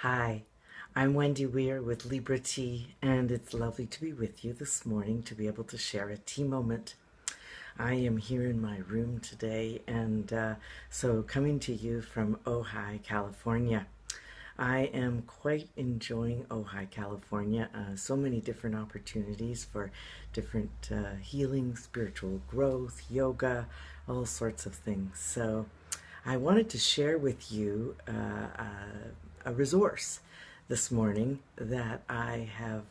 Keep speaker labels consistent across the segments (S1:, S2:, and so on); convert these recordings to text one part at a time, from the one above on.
S1: Hi, I'm Wendy Weir with Libra Tea, and it's lovely to be with you this morning to be able to share a tea moment. I am here in my room today, and so coming to you from Ojai, California. I am quite enjoying Ojai, California. So many different opportunities for different healing, spiritual growth, yoga, all sorts of things. So I wanted to share with you a resource this morning that I have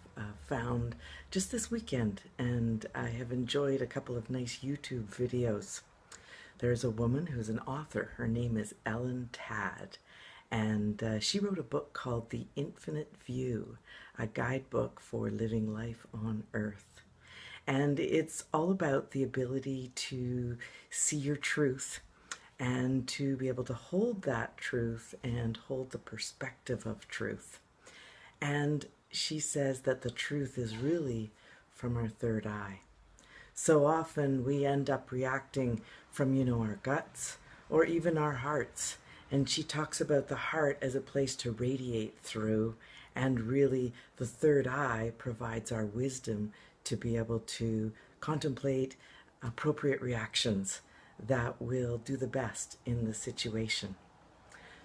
S1: found just this weekend, and I have enjoyed a couple of nice YouTube videos. There's a woman who's an author. Her name is Ellen Tad, and she wrote a book called The Infinite View, a guidebook for living life on Earth. And it's all about the ability to see your truth and to be able to hold that truth and hold the perspective of truth. And she says that the truth is really from our third eye. So often we end up reacting from, our guts or even our hearts. And she talks about the heart as a place to radiate through, and really the third eye provides our wisdom to be able to contemplate appropriate reactions that will do the best in the situation.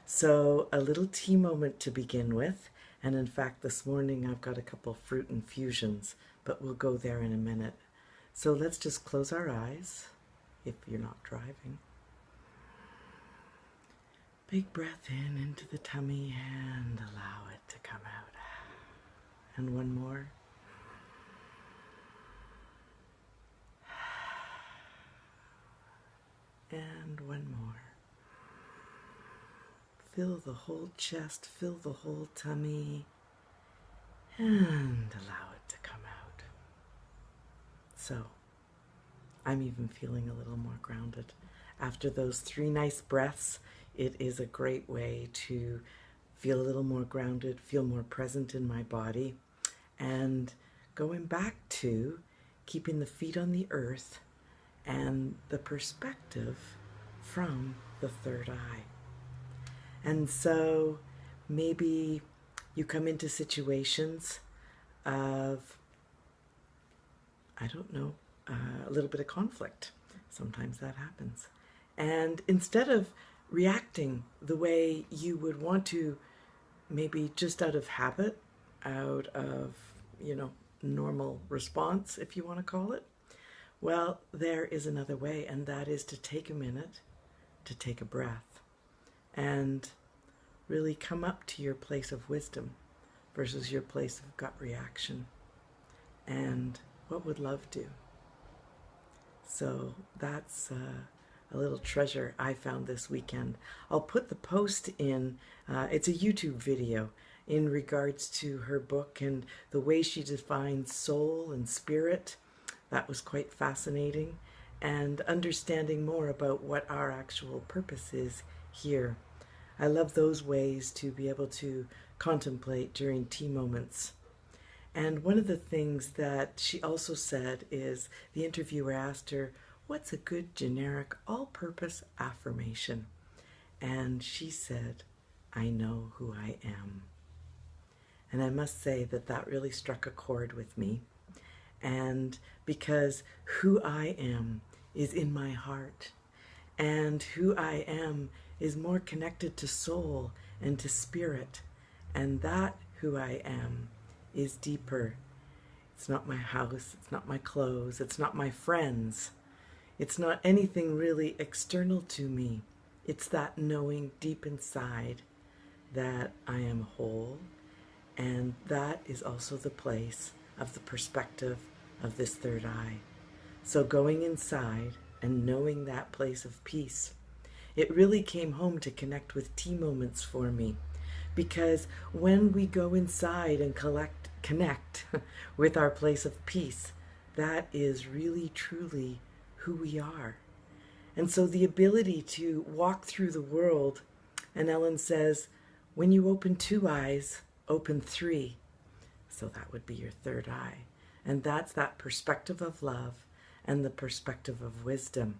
S1: So a little tea moment to begin with. And in fact, this morning I've got a couple fruit infusions, but we'll go there in a minute. So let's just close our eyes if you're not driving. Big breath in into the tummy and allow it to come out. And one more. And one more. Fill the whole chest, fill the whole tummy, and allow it to come out. So, I'm even feeling a little more grounded. After those 3 nice breaths, it is a great way to feel a little more grounded, feel more present in my body, and going back to keeping the feet on the earth and the perspective from the third eye. And so maybe you come into situations of, a little bit of conflict. Sometimes that happens. And instead of reacting the way you would want to, maybe just out of habit, out of, normal response, if you want to call it, well, there is another way, and that is to take a minute, to take a breath, and really come up to your place of wisdom versus your place of gut reaction. And what would love do? So that's a little treasure I found this weekend. I'll put the post in. It's a YouTube video in regards to her book and the way she defines soul and spirit. That was quite fascinating, and understanding more about what our actual purpose is here. I love those ways to be able to contemplate during tea moments. And one of the things that she also said is, the interviewer asked her, what's a good generic all-purpose affirmation? And she said, I know who I am. And I must say that that really struck a chord with me. And because who I am is in my heart, and who I am is more connected to soul and to spirit, and that who I am is deeper. It's not my house, it's not my clothes, it's not my friends, it's not anything really external to me. It's that knowing deep inside that I am whole, and that is also the place of the perspective of this third eye. So going inside and knowing that place of peace, it really came home to connect with tea moments for me. Because when we go inside and connect with our place of peace, that is really truly who we are. And so the ability to walk through the world, and Ellen says, when you open 2 eyes, open 3. So that would be your third eye. And that's that perspective of love and the perspective of wisdom.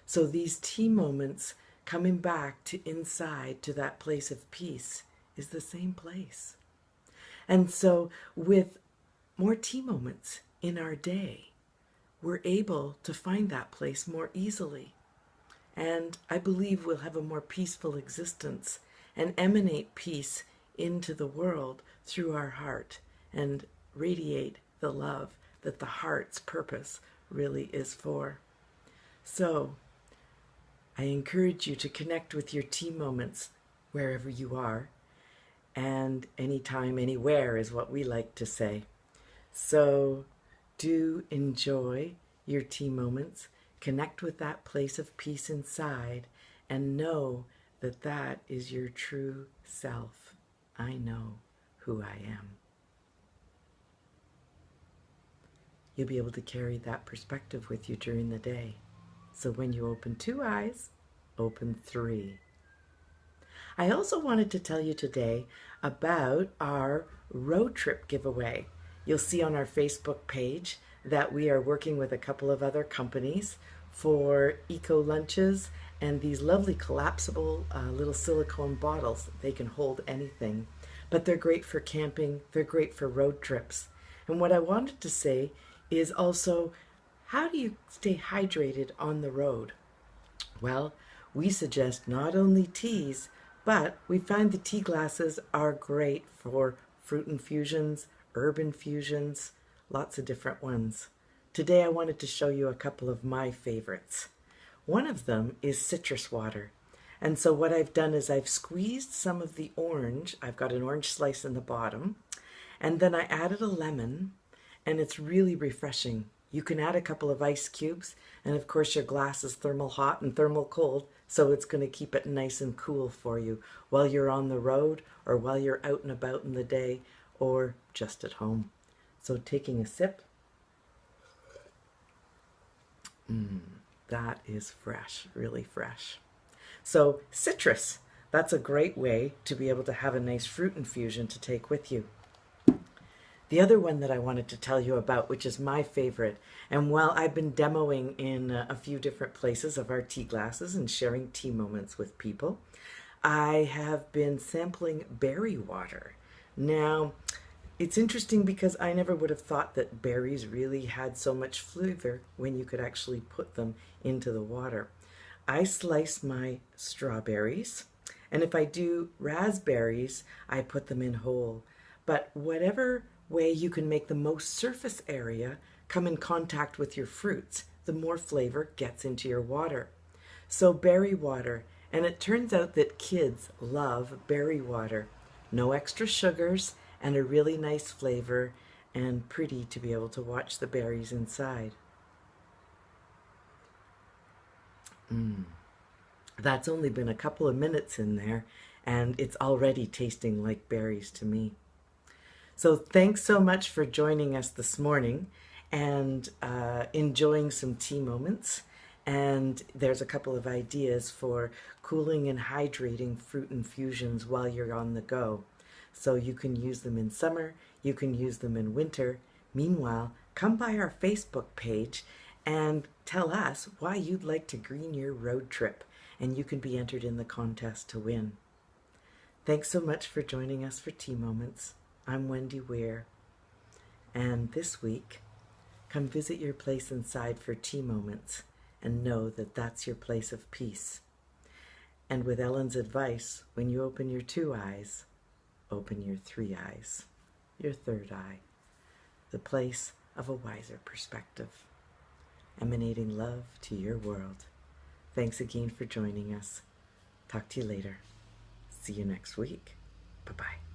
S1: So these tea moments, coming back to inside, to that place of peace, is the same place. And so with more tea moments in our day, we're able to find that place more easily. And I believe we'll have a more peaceful existence and emanate peace into the world through our heart and radiate the love that the heart's purpose really is for. So I encourage you to connect with your tea moments wherever you are, and anytime, anywhere is what we like to say. So do enjoy your tea moments, connect with that place of peace inside, and know that that is your true self. I know who I am. You'll be able to carry that perspective with you during the day. So when you open 2 eyes, open 3. I also wanted to tell you today about our road trip giveaway. You'll see on our Facebook page that we are working with a couple of other companies for eco lunches and these lovely collapsible little silicone bottles. They can hold anything, but they're great for camping. They're great for road trips. And what I wanted to say is also, how do you stay hydrated on the road? Well, we suggest not only teas, but we find the tea glasses are great for fruit infusions, herb infusions, lots of different ones. Today I wanted to show you a couple of my favorites. One of them is citrus water. And so what I've done is I've squeezed some of the orange. I've got an orange slice in the bottom. And then I added a lemon, and it's really refreshing. You can add a couple of ice cubes, and of course your glass is thermal hot and thermal cold, so it's going to keep it nice and cool for you while you're on the road or while you're out and about in the day or just at home. So taking a sip, that is fresh, really fresh. So citrus, that's a great way to be able to have a nice fruit infusion to take with you. The other one that I wanted to tell you about, which is my favorite, and while I've been demoing in a few different places of our tea glasses and sharing tea moments with people, I have been sampling berry water. Now, it's interesting because I never would have thought that berries really had so much flavor when you could actually put them into the water. I slice my strawberries, and if I do raspberries, I put them in whole. But whatever way you can make the most surface area come in contact with your fruits, the more flavor gets into your water. So berry water, and it turns out that kids love berry water. No extra sugars and a really nice flavor, and pretty to be able to watch the berries inside. That's only been a couple of minutes in there, and it's already tasting like berries to me. So thanks so much for joining us this morning and enjoying some tea moments. And there's a couple of ideas for cooling and hydrating fruit infusions while you're on the go. So you can use them in summer, you can use them in winter. Meanwhile, come by our Facebook page and tell us why you'd like to green your road trip, and you can be entered in the contest to win. Thanks so much for joining us for Tea Moments. I'm Wendy Weir, and this week, come visit your place inside for tea moments and know that that's your place of peace. And with Ellen's advice, when you open your 2 eyes, open your 3 eyes, your 3rd eye, the place of a wiser perspective, emanating love to your world. Thanks again for joining us. Talk to you later. See you next week. Bye-bye.